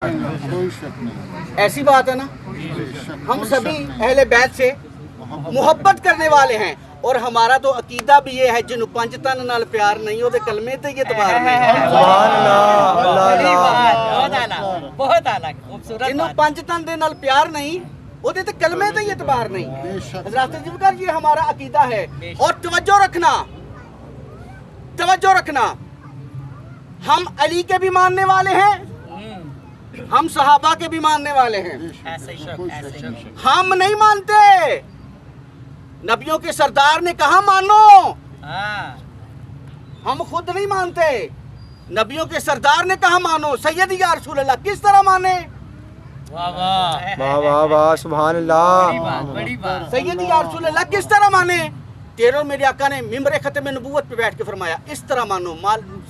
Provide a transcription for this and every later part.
कोई शक नहीं। ऐसी बात है ना, हम सभी अहले बैत से मुहब्बत करने वाले हैं और हमारा तो अकीदा भी ये है जिन पंज तन नाल प्यार नहीं होते कलमे ते ये तबार नहीं है। सुभान अल्लाह, अल्लाह अल्लाह। बहुत आला खूबसूरत जिन पंज तन दे नाल प्यार नहीं ओदे ते कलमे ते ये तबार नहीं। हज़रत ज़ुल्फ़िकार ये हमारा अकीदा है। और तवज्जो रखना, हम अली के भी मानने वाले हैं, हम सहाबा के भी मानने वाले हैं। ऐसे ही हम नहीं मानते, नबियों के सरदार ने कहा मानो, हम खुद नहीं मानते। नबियों के सरदार ने कहा मानो। सैयद या रसूल अल्लाह किस तरह माने? वाह वाह वाह वाह वाह, सुभान अल्लाह। बड़ी बात। सैयद या रसूल अल्लाह किस तरह माने? तेरह मेरे आका ने मिंबर खत्म नबूवत पे बैठ के फरमाया इस तरह मानो।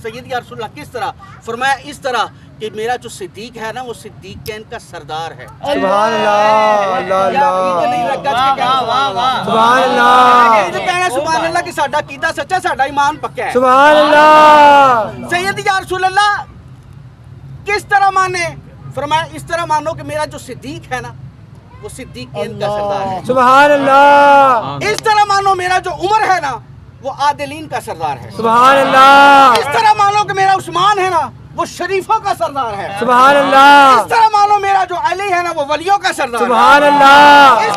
सैयद या रसूल अल्लाह किस तरह? फरमाया इस तरह कि मेरा जो सिद्दीक है ना वो सिद्दीक के इनका सरदार है। सुभान अल्लाह, अल्लाह अल्लाह। सुभान अल्लाह, सुभान अल्लाह कि साडा कीदा सच्चा, साडा ईमान पक्का है। सुभान अल्लाह। सैयद या रसूल अल्लाह किस तरह माने? फरमाया इस तरह मानो कि मेरा जो सिद्दीक है ना वो सिद्दीक के इनका सरदार है। सुभान अल्लाह। इस तरह मानो मेरा जो उमर है ना वो आदिलीन का सरदार है। सुभान अल्लाह। इस तरह मानो कि मेरा उस्मान है ना वो शरीफों का सरदार है। सुभान अल्लाह। इस तरह मानो मेरा जो अली है ना वो वलियों का सरदार है। सुभान अल्लाह। इस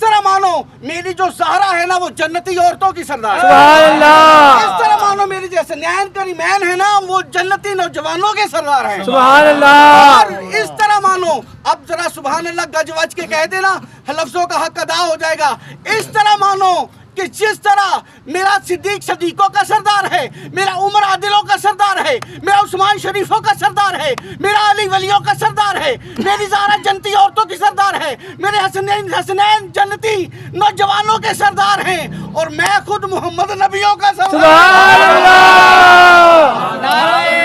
तरह मानो मेरी जो ज़हरा है ना वो जन्नती औरतों की सरदार है। सुभान अल्लाह। इस तरह मानो मेरी जैसे नैन करीमैन है ना वो जन्नती नौजवानों के सरदार है। सुभान अल्लाह। और इस तरह मानो, अब जरा सुभान अल्लाह गज वज के कह देना, लफ्जों का हक अदा हो जाएगा। इस तरह मानो कि जिस तरह मेरा सिद्दीक सदीकों का सरदार है, मेरा उमर आदिलों का सरदार है, मेरा उस्मान शरीफों का सरदार है, मेरा अली वलियों का सरदार है, मेरी ज़हरा जन्नती औरतों की सरदार है, मेरे हसनैन जन्नती नौजवानों के सरदार हैं और मैं खुद मोहम्मद नबियों का सरदार। सुभान अल्लाह। नारे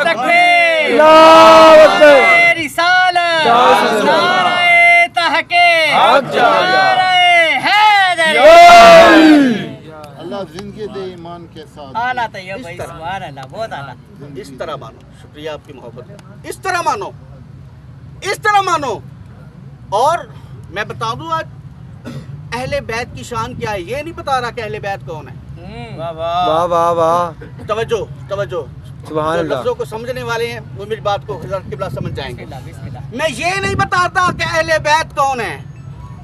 तकबीर, अल्लाहु अकबर। नारे रिसालत, नारे तहकीक, नारे हैदरी। अल्लाह जिंदगी दे ईमान के साथ। आला तैयब भाई, सुभान अल्लाह, बहुत आला। इस तरह मानो, शुक्रिया आपकी मोहब्बत। इस तरह मानो, इस तरह मानो। और मैं बता दूं आज अहले बैत की शान क्या है। ये नहीं बता रहा कि अहले बैत कौन है। वाह वाह वाह वाह, तवज्जो सुभान जो अल्लाह। लफ्जों को समझने वाले हैं वो मेरी बात को हज़रत किबला समझ जाएंगे। बिस्मिल्लाह। मैं ये नहीं बताता कि अहले बैत कौन है,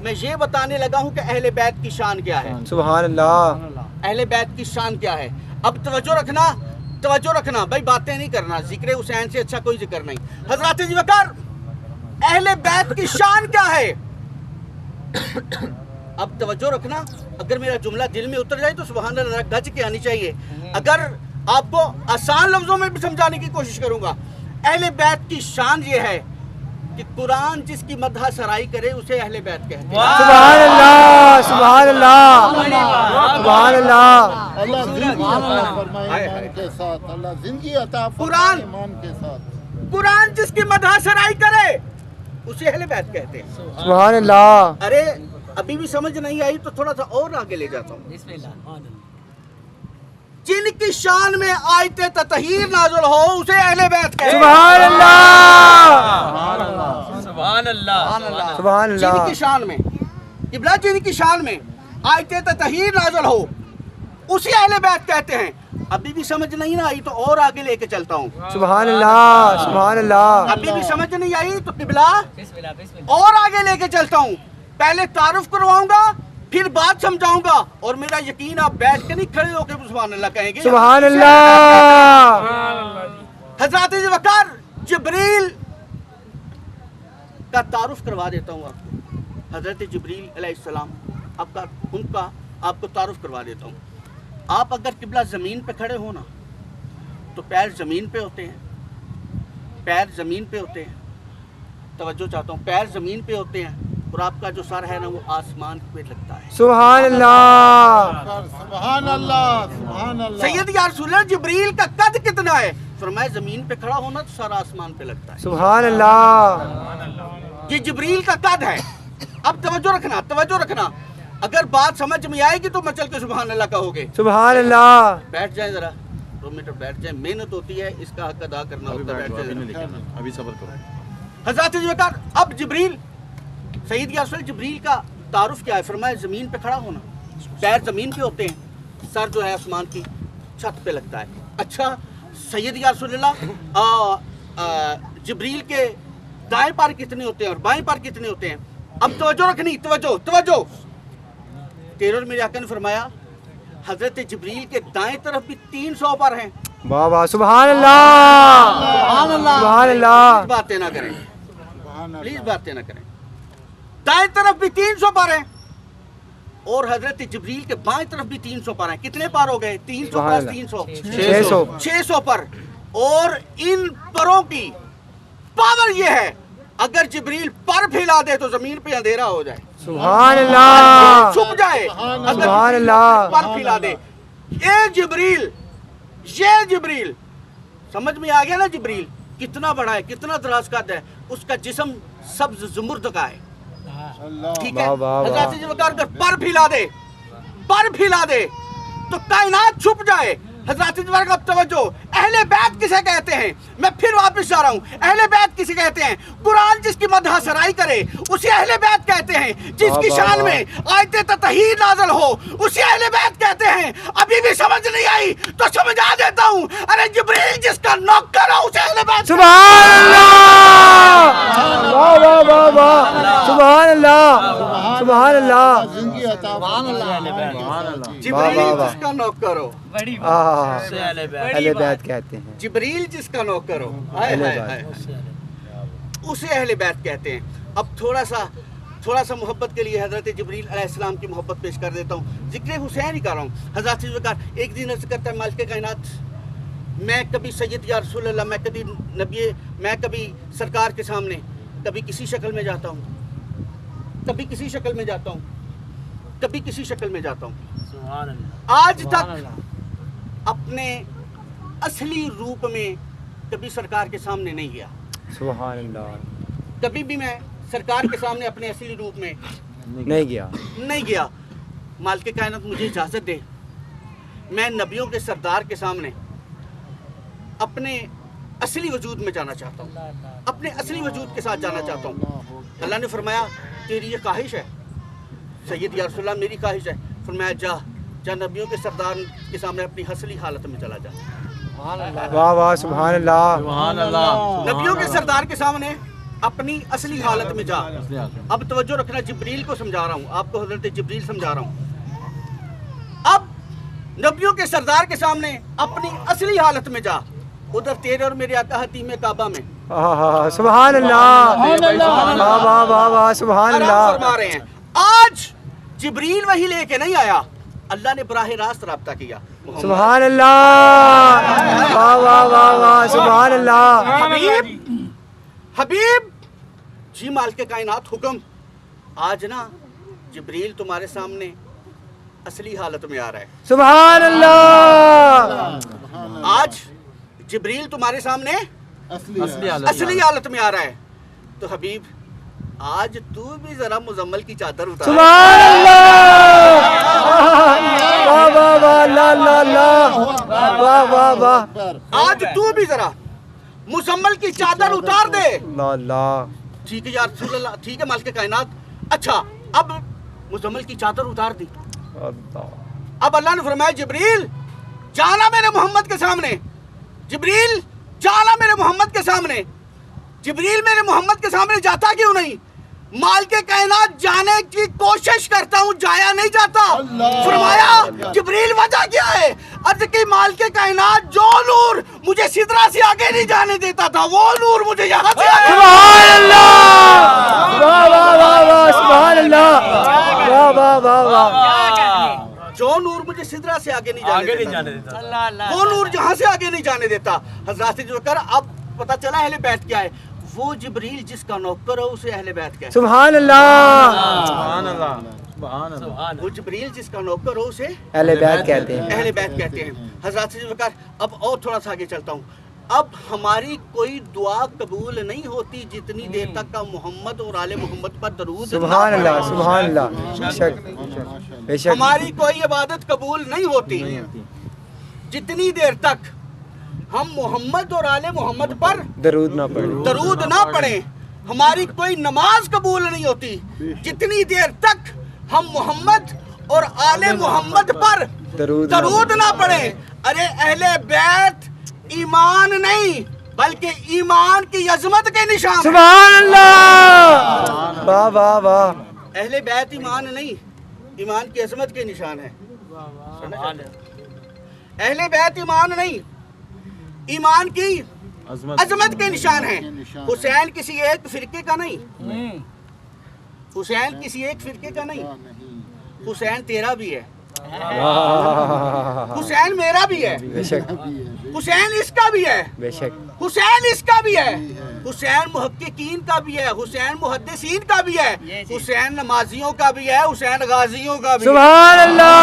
मैं ये बताने लगा हूँ कि अहले बैत की शान क्या है। सुभान अल्लाह। अहले बैत की शान क्या है। अब तवज्जो रखना भाई, बातें नहीं करना। जिक्र हुसैन से अच्छा कोई जिक्र नहीं। हज़रत ज़ुल्फ़िकार अहले बैत की शान क्या है। अब तवज्जो रखना, अगर मेरा जुमला दिल में उतर जाए तो सुभान अल्लाह गज के आनी चाहिए। अगर आपको आसान लफ्जों में भी समझाने की कोशिश करूंगा, अहले बैत की शान ये है कि कुरान जिसकी मदह सराई करे उसे अहले बैत कहते हैं। सुभान अल्लाह, सुभान अल्लाह, सुभान अल्लाह। अल्लाह जिंदगी अता फरमाए ईमान के साथ। अल्लाह जिंदगी अता फरमाए ईमान के साथ। कुरान जिसकी मदह सराई करे उसे अहले बैत कहते हैं। सुभान अल्लाह। अरे अभी भी समझ नहीं आई तो थोड़ा सा और आगे ले जाता हूँ। बिस्मिल्लाह। जिनकी शान में आयते ततहीर नाज़िल हो उसे अहले बैत कहते हैं। सुभान अल्लाह, सुभान अल्लाह। सुभान अल्लाह। जिनकी शान में इब्ला जिनकी शान में आयते ततहीर नाज़िल हो उसे अहले बैत कहते हैं। अभी भी समझ नहीं ना आई तो और आगे लेके चलता हूँ। सुभान अल्लाह, सुभान अल्लाह। अभी भी समझ नहीं आई तो किबला बिस्मिल्लाह, बिस्मिल्लाह। और आगे लेके चलता हूँ। पहले तारुफ करवाऊंगा फिर बात समझाऊंगा और मेरा यकीन आप बैठ के नहीं खड़े होकर सुभान अल्लाह कहेंगे। सुभान अल्लाह। हज़रत ज़ुल्फ़िकार जिब्रील का तारुफ करवा देता हूँ आपको। हज़रत जिब्रील अलैहिस्सलाम उनका आपको तारुफ करवा देता हूँ। आप अगर किबला ज़मीन पे खड़े हो ना तो पैर ज़मीन पे होते हैं, पैर ज़मीन पे होते हैं। तवज्जो चाहता हूँ, पैर ज़मीन पे होते हैं और आपका जो सर है ना वो आसमान पे लगता है। सुभान अल्लाह, सुभान अल्लाह, सुभान अल्लाह। सैयद या रसूल अल्लाह जिब्रील का कद कितना है? फरमाया जमीन पे खड़ा होना तो सर आसमान पे लगता है। सुभान अल्लाह। ये जिब्रील का कद है। अब तवज्जो रखना। अगर बात समझ में आएगी तो मैं चल के सुभान अल्लाह कहोगे। सुभान अल्लाह। बैठ जाए जरा। 2 मिनट बैठ जाए, मेहनत होती है, इसका हक अदा करना होता है। बैठ जाए। अभी सब्र करो। हजरत ज़ुल्फ़िकार अब जिब्रील सैयद या रसूल जबरील का तारुफ क्या है? फरमाया ज़मीन पे खड़ा होना, पैर ज़मीन पे होते हैं, सर जो है आसमान की छत पे लगता है। अच्छा सैयद या रसूलल्लाह जबरील के दाएं पार कितने होते हैं और बाएं पार कितने होते हैं? अब तवज्जो रखनी, तवज्जो। तेरे और मेरे आका ने फरमाया हजरत जबरील के दाएं तरफ भी 300 पर हैं। वाह वाह सुभान अल्लाह सुभान अल्लाह। बातें ना करें प्लीज, बातें ना करें। दाएं तरफ भी 300 पर हैं और हजरत जबरील के बाएं तरफ भी 300 पर हैं। कितने पार हो गए? 300 प्लस 300 600 पर। और इन परों की पावर ये है, अगर जबरील पर फैला दे तो जमीन पे अंधेरा हो जाए, सुभान अल्लाह छुप जाए। अगर सुभान अल्लाह। पर फैला दे, ये जिब्रील समझ में आ गया ना? जिब्रील कितना बड़ा है, कितना दराज कद है, उसका जिस्म सब्ज ज़ुमुर्द का है। ठीक है, वाह, वाह, वाह। हज़रत ज़ुल्फ़िकार अगर पर फैला दे तो कायनात छुप जाए। हज़रत ज़ुल्फ़िकार का तवज्जो, अहले बैत किसे कहते हैं? मैं फिर वापस जा रहा हूँ, अहले बैत किसे कहते हैं? कुरान जिसकी मदह सराई करे उसे अहले बैत कहते हैं। जिसकी शान में आयते ततहीर नाज़िल हो उसे अहले बैत कहते हैं। अभी भी समझ नहीं आई तो समझा देता हूँ। अरे जिब्रील जिसका नौकर हो उसे अहले बैत। सुभान अल्लाह वाह वाह वाह वाह सुभान अल्लाह सुभान अल्लाह। जिंदगी अता जिब्रील जिसका नौकर हो, बड़ी अहले बैत कहते हैं। जिब्रील जिसका नौकर हो, हाय हाय हाय, उसे अहले बैत कहते हैं। अब थोड़ा सा मोहब्बत के लिए हज़रत जिब्रील अलैहिस्सलाम की मोहब्बत पेश कर देता हूँ। ज़िक्र हुसैन ही कर रहा हूँ। हज़रत ज़ुल्फ़िकार एक दिन अर्ज़ करता है, मालिक कायनात, मैं कभी सैयद या रसूल अल्लाह, मैं कभी नबी, मैं कभी सरकार के सामने कभी किसी शक्ल में जाता हूँ, कभी किसी शक्ल में जाता हूँ, कभी किसी शक्ल में जाता हूँ। आज तक अपने असली रूप में कभी सरकार के सामने नहीं गया। सुभान अल्लाह। कभी भी मैं सरकार के सामने अपने असली रूप में नहीं गया। मालिक कायनात मुझे इजाज़त दे, मैं नबियों के सरदार के सामने अपने असली वजूद में जाना चाहता हूँ, अपने असली वजूद के साथ जाना चाहता हूँ। अल्लाह ने फरमाया तेरी ये ख्वाहिश है सैयद या रसूलल्लाह, मेरी ख्वाहिश है। फरमाया जा नबियों के सरदार के सामने अपनी असली हालत में चला जा। वाह वाह सुभान अल्लाह। नबियों के सरदार के सामने अपनी असली हालत में जा। अब तवज्जो रखना, जिब्रील को समझा रहा हूँ, आपको हज़रत जिब्रील समझा रहा हूँ। अब नबियों के सरदार के सामने अपनी असली हालत में जा। उधर तेरे और मेरे आका हतीम काबा में सुभान अल्लाह वाह वाह वाह वाह सुभान आराम अल्लाह। फरमा रहे हैं। आज जिब्रील वही लेके नहीं आया, अल्लाह ने बराह रास्त राब्ता किया। सुभान अल्लाह वाह वाह वाह वाह सुभान अल्लाह। हबीब जी मालिक कायनात हुक्म, आज ना जिब्रील तुम्हारे सामने असली हालत में आ रहा है। सुभान अल्लाह। आज जिब्रील तुम्हारे सामने असली असली हालत में आ रहा है। तो हबीब आज तू भी जरा मुजम्मल की चादर उतार। सुभान अल्लाह वाह वाह वाह ला ला ला वाह वाह वाह। आज तू भी जरा मुजम्मल की चादर उतार दे। ला ला। ठीक है यार रसूल अल्लाह, ठीक है मालिक कायनात। अच्छा अब मुजम्मल की चादर उतार दी। अब अल्लाह ने फरमाया जिब्रील जाना मेरे मोहम्मद के सामने, जिब्रील जाना मेरे मोहम्मद के सामने। जिब्रील मेरे मोहम्मद के सामने जाता क्यों नहीं? मालिक कायनात जाने की कोशिश करता हूँ, जाया नहीं जाता। फरमाया जिब्रील वजह क्या है? अर्ज की मालिक कायनात जो नूर मुझे सिदरा से आगे नहीं जाने देता था वो नूर मुझे यहाँ से आगे। सुभान अल्लाह वाह वाह वाह वाह सुभान अल्लाह वाह वाह वाह वाह। जो नूर मुझे सिदरा से आगे नहीं जाने देता, वो नूर जहाँ से आगे नहीं जाने देता। हज़रत ज़ुल्फ़िकार अब पता चला अहले बैत क्या है। वो जिब्रील जिसका नौकर हो उसे अहले बैत कहते हैं। सुभान अल्लाह। वो जिब्रील जिसका नौकर हो उसे अहले बैत कहते हैं। अहले बैत कहते हैं। हज़रत ज़ुल्फ़िकार अब और थोड़ा सा आगे चलता हूँ। अब हमारी कोई दुआ कबूल नहीं होती जितनी देर तक का मोहम्मद और आले मोहम्मद पर दरूद। सुभान अल्लाह सुभान अल्लाह। बेशक बेशक हमारी कोई इबादत कबूल नहीं होती जितनी देर तक हम मोहम्मद और आले मोहम्मद पर दरूद ना पढ़े। दरूद ना पढ़े। ہماری کوئی نماز قبول نہیں ہوتی جتنی دیر تک ہم محمد اور آل محمد پر درود نہ پڑھیں. ارے اہل بیت ایمان نہیں بلکہ ایمان کی عظمت کے نشان. سبحان اللہ. واہ واہ واہ. اہل بیت ایمان نہیں ایمان کی عظمت کے نشان ہے. اہل بیت ایمان نہیں ایمان کی عظمت کے نشان ہے. حسین کسی ایک فرقے کا نہیں. حسین کسی ایک فرقے کا نہیں. حسین تیرا بھی ہے. حسین میرا بھی ہے. بے شک حسین اس کا بھی ہے. بے شک. حسین اس کا بھی ہے. حسین محققین کا بھی ہے. حسین محدثین کا بھی ہے. حسین نمازیوں کا بھی ہے. حسین غازیوں کا بھی ہے. سبحان اللہ.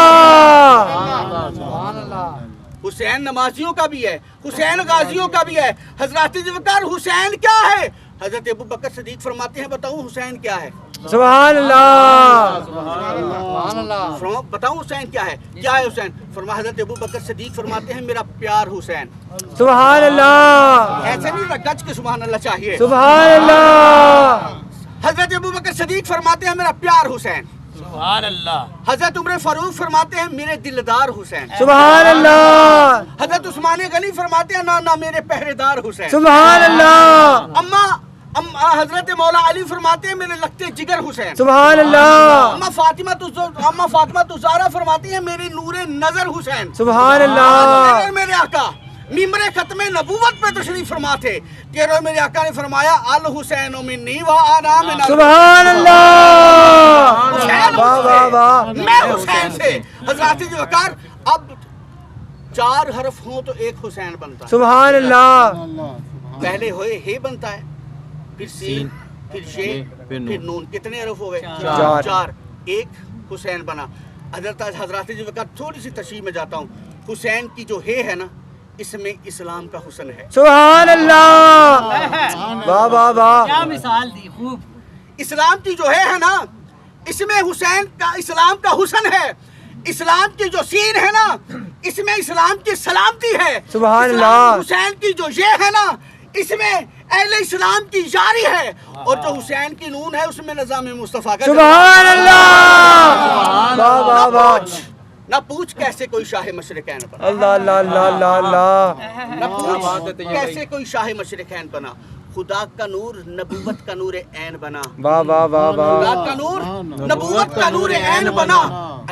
حسین نمازیوں کا بھی ہے. حسین غازیوں کا بھی ہے. حضرات ذوالفقار حسین کیا ہے؟ حضرت ابو بکر صدیق فرماتے ہیں بتاؤں حسین کیا ہے؟ سبحان اللہ. بتاؤں حسین کیا ہے؟ کیا ہے حسین؟ فرمایا حضرت ابو بکر صدیق فرماتے ہیں میرا پیار حسین. سبحان اللہ. ایسے نہیں گج کے سبحان اللہ چاہیے. سبحان اللہ. حضرت ابو بکر صدیق فرماتے ہیں میرا پیار حسین. سبحان اللہ. حضرت عمر فاروق فرماتے ہیں میرے دلدار حسین. سبحان اللہ. حضرت عثمان غنی فرماتے ہیں نہ میرے پہرے دار حسین. سبحان اللہ. حضرت مولا علی فرماتے ہیں میرے لگتے جگر حسین. سبحان اللہ. اما فاطمہ الزہرا فرماتی ہیں میری نور نظر حسین. سبحان اللہ. میرے آقا ممبر ختم نبوت پہ تشریف فرما تھے کہ میرے آقا نے فرمایا الحسین منی و انا من. سبحان اللہ. واہ واہ واہ. میں حسین سے. حضرات ذوالفقار اب 4 حرف ہوں تو ایک حسین بنتا ہے. سبحان اللہ. پہلے ہوئے ہے بنتا ہے پھر سین پھر شے پھر نون. کتنے حرف ہو گئے؟ 4. ایک حسین بنا. حضرات ذوالفقار تھوڑی سی تشریح میں جاتا ہوں. حسین کی جو ہے نا اس میں اسلام کا حسن ہے. سبحان اللہ. واہ واہ واہ. کیا مثال دی خوب. اسلام کی جو ہے نا اس میں حسین کا اسلام کا حسن ہے. اسلام کی جو سین ہے نا اس میں اسلام کی سلامتی ہے. سبحان اللہ. حسین کی جو یہ ہے نا اس میں اہل اسلام کی یاری ہے. اور جو حسین کی نون ہے اس میں نظام مصطفیٰ کا. سبحان اللہ. واہ واہ واہ. نہ پوچھ کیسے کوئی شاہ مشرقین بنا. اللہ اللہ اللہ اللہ اللہ. نہ پوچھ کیسے کوئی شاہ مشرقین بنا. خدا کا نور نبوت کا نور عین بنا. واہ واہ واہ واہ. خدا کا نور نبوت کا نور عین بنا.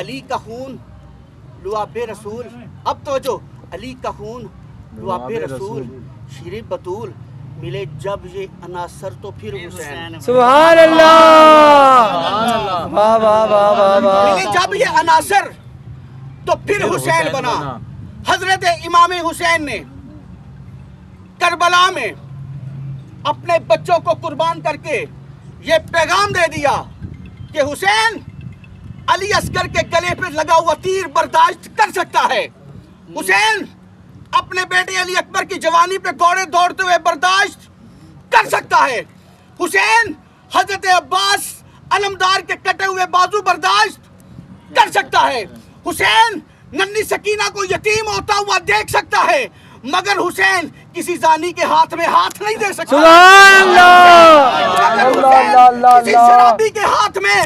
علی کا خون لعاب رسول. اب توجہ. علی کا خون لعاب رسول شیر بطول ملے جب یہ عناصر تو پھر حسین. سبحان اللہ. واہ واہ واہ واہ واہ. ملے جب یہ عناصر تو پھر حسین بنا. حضرت امام حسین نے کربلا میں اپنے بچوں کو قربان کر کے یہ پیغام دے دیا کہ حسین علی اصغر کے گلے پہ لگا ہوا تیر برداشت کر سکتا ہے. حسین اپنے بیٹے علی اکبر کی جوانی پہ گھوڑے دوڑتے ہوئے برداشت کر سکتا ہے. حسین حضرت عباس علمدار کے کٹے ہوئے بازو برداشت کر سکتا ہے. حسین ننھی سکینہ کو یتیم ہوتا ہوا دیکھ سکتا ہے مگر حسین کسی زانی کے ہاتھ میں ہاتھ نہیں دے سکتا. سبحان اللہ. کسی شرابی کے ہاتھ میں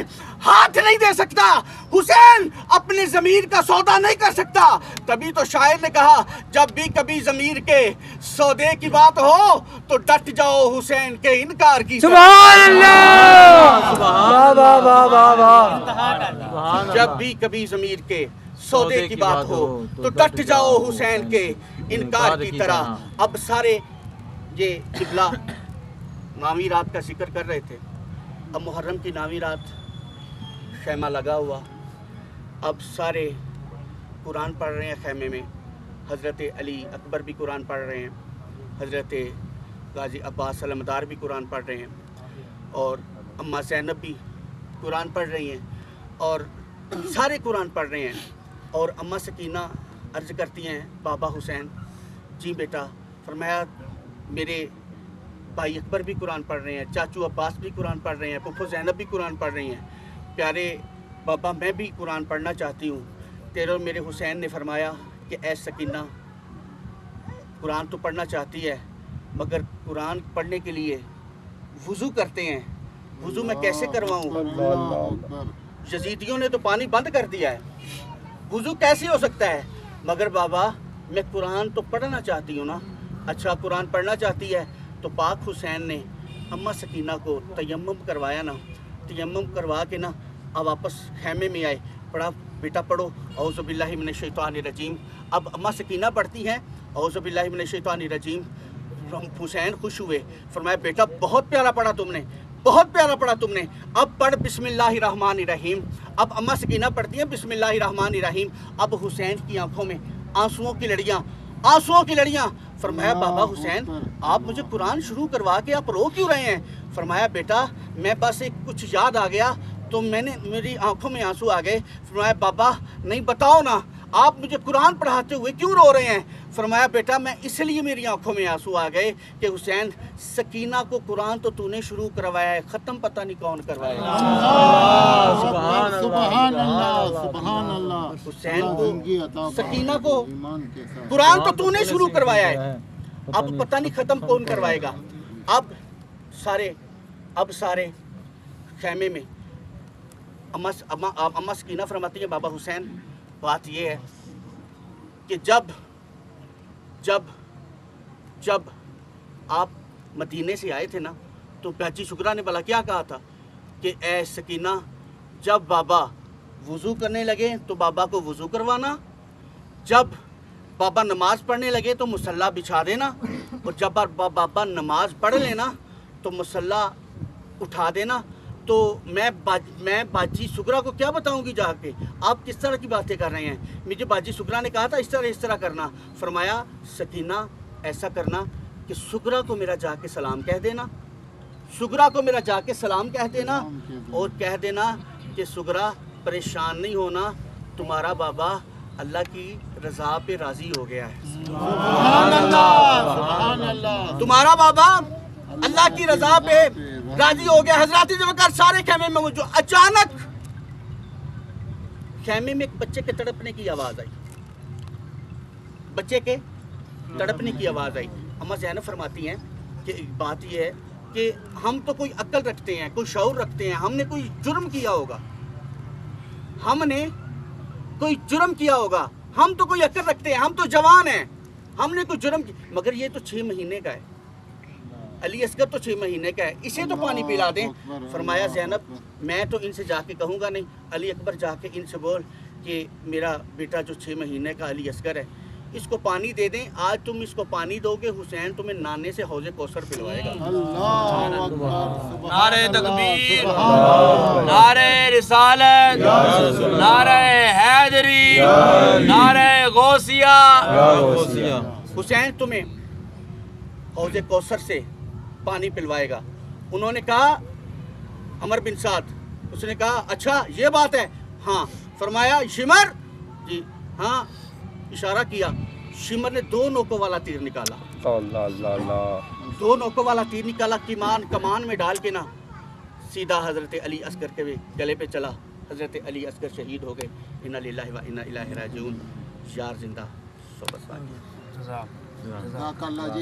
ہاتھ نہیں دے سکتا. حسین اپنی ضمیر کا سودا نہیں کر سکتا. تبھی تو شاعر نے کہا جب بھی کبھی ضمیر کے سودے کی بات ہو تو ڈٹ جاؤ حسین کے انکار کی. سبحان اللہ. واہ واہ واہ واہ واہ. جب بھی کبھی ضمیر کے سودے کی بات ہو تو ڈٹ جاؤ حسین کے انکار کی طرح. اب سارے یہ قبلہ نامی رات کا ذکر کر رہے تھے. اب محرم کی نامی رات خیمہ لگا ہوا. اب سارے قرآن پڑھ رہے ہیں خیمے میں. حضرت علی اکبر بھی قرآن پڑھ رہے ہیں. حضرت غازی عباس علمدار بھی قرآن پڑھ رہے ہیں. اور اماں زینب بھی قرآن پڑھ رہی ہیں. اور سارے قرآن پڑھ رہے ہیں. اور اماں سکینہ عرض کرتی ہیں بابا حسین جی بیٹا. فرمایا میرے بھائی اکبر بھی قرآن پڑھ رہے ہیں. چاچو عباس بھی قرآن پڑھ رہے ہیں. پھپھو زینب بھی قرآن پڑھ رہی ہیں. پیارے بابا میں بھی قرآن پڑھنا چاہتی ہوں. تیرے اور میرے حسین نے فرمایا کہ اے سکینہ قرآن تو پڑھنا چاہتی ہے مگر قرآن پڑھنے کے لیے वज़ू करते हैं, वज़ू मैं कैसे करवाऊँ? अल्लाह अकबर। यजीदियों ने तो पानी बंद कर दिया है, वज़ू कैसे हो सकता है? मगर बाबा मैं कुरान तो पढ़ना चाहती हूँ ना। अच्छा कुरान पढ़ना चाहती है तो पाक हुसैन ने अम्मा सकीना को तयम्मुम करवाया ना, तयम्मुम करवा के ना अब वापस खैमे में आए, पढ़ा बेटा पढ़ो औज़ु बिल्लाहि मिनश शैतानिर रजीम। अब अम्मा सकीना पढ़ती हैं औज़ु बिल्लाहि मिनश शैतानिर रजीम। हुसैन खुश हुए, फरमाया बेटा बहुत प्यारा पढ़ा तुमने, बहुत प्यारा पढ़ा तुमने, अब पढ़ बिस्मिल्लाहिर्रहमानिर्रहीम। अब अम्मा सकीना पढ़ती हैं बिस्मिल्लाहिर्रहमानिर्रहीम। अब हुसैन की आंखों में आंसुओं की लड़ियाँ, आंसुओं की लड़ियाँ। फरमाया बाबा हुसैन आप मुझे कुरान शुरू करवा के आप रो क्यों रहे हैं? फरमाया बेटा मैं बस एक कुछ याद आ गया तो मैंने मेरी आंखों में आंसू आ गए। फरमाया बाबा नहीं बताओ ना आप मुझे कुरान पढ़ाते हुए क्यों रो रहे हैं? फरमाया बेटा मैं इसलिए मेरी आंखों में आंसू आ गए कि हुसैन सकीना को कुरान तो तूने शुरू करवाया है, ख़त्म पता नहीं कौन करवाएगा। सुभान अल्लाह, सुभान अल्लाह। हुसैन अल्लाह को जिंदगी अता सकीना को ईमान के साथ। कुरान तो तूने शुरू करवाया है, अब पता नहीं ख़त्म कौन करवाएगा। अब सारे खैमे में अम्मा सकीना फरमाती है बाबा हुसैन बात ये है कि जब आप मदीने से आए थे ना तो बाजी शुक्रा ने भला क्या कहा था कि ए सकीना जब बाबा वज़ू करने लगे तो बाबा को वज़ू करवाना, जब बाबा नमाज पढ़ने लगे तो मुसल्ला बिछा देना, और जब बाबा नमाज पढ़ लेना तो मुसल्ला उठा देना। तो मैं बाजी शुक्रा को क्या बताऊंगी जाके, आप किस तरह की बातें कर रहे हैं? मुझे बाजी शुक्रा ने कहा था इस तरह करना। फरमाया सकीना ऐसा करना कि शुक्रा को मेरा जाके सलाम कह देना, शुक्रा को मेरा जाके सलाम कह देना, और कह देना कि शुक्रा परेशान नहीं होना, तुम्हारा बाबा अल्लाह की रज़ा पे राज़ी हो गया है। सुभान अल्लाह, सुभान अल्लाह। तुम्हारा बाबा अल्लाह की रज़ा पे राजी हो गया। हजरत ज़ुल्फ़िकार सारे खेमे में मौजूद। अचानक खेमे में एक बच्चे के तड़पने की आवाज़ आई, बच्चे के तड़पने की आवाज़ आई। अम्मा ज़ैनब फरमाती हैं कि बात यह है कि हम तो कोई अक्ल रखते हैं, कोई शऊर रखते हैं, हमने कोई जुर्म किया होगा, हमने कोई जुर्म किया होगा, हम तो कोई अक्ल रखते हैं, हम तो जवान हैं, हमने कोई जुर्म किया। मगर ये तो 6 महीने का है, अली असगर तो 6 महीने का है, इसे तो पानी पिला दें। फरमाया ज़ैनब मैं तो इनसे जाके कहूँगा नहीं, अली अकबर जाके इनसे बोल कि मेरा बेटा जो 6 महीने का अली असगर है इसको पानी दे दें। आज तुम इसको पानी दोगे, हुसैन तुम्हें नाने से हौज़े कौसर पिलवाएगा। अल्लाह अकबर। नारे तकबीर, नारे रिसालत, नारे हैदरी, नारे गौसिया। हुसैन तुम्हें हौज़े कौसर से पानी पिलवाएगा। उन्होंने कहा अमर बिन साद, उसने कहा अच्छा ये बात है? हाँ। फरमाया शिमर जी, हाँ इशारा किया। शिमर ने 2 नोकों वाला तीर निकाला, 2 नोकों वाला तीर निकाला, कमान में डाल के ना सीधा हज़रत अली असगर के गले पे चला। हज़रत अली असगर शहीद हो गए। इन्ना लिल्लाहि व इन्ना इलैहि राजिऊन। यार जिंदा सोबत। जज़ाकल्लाह जी।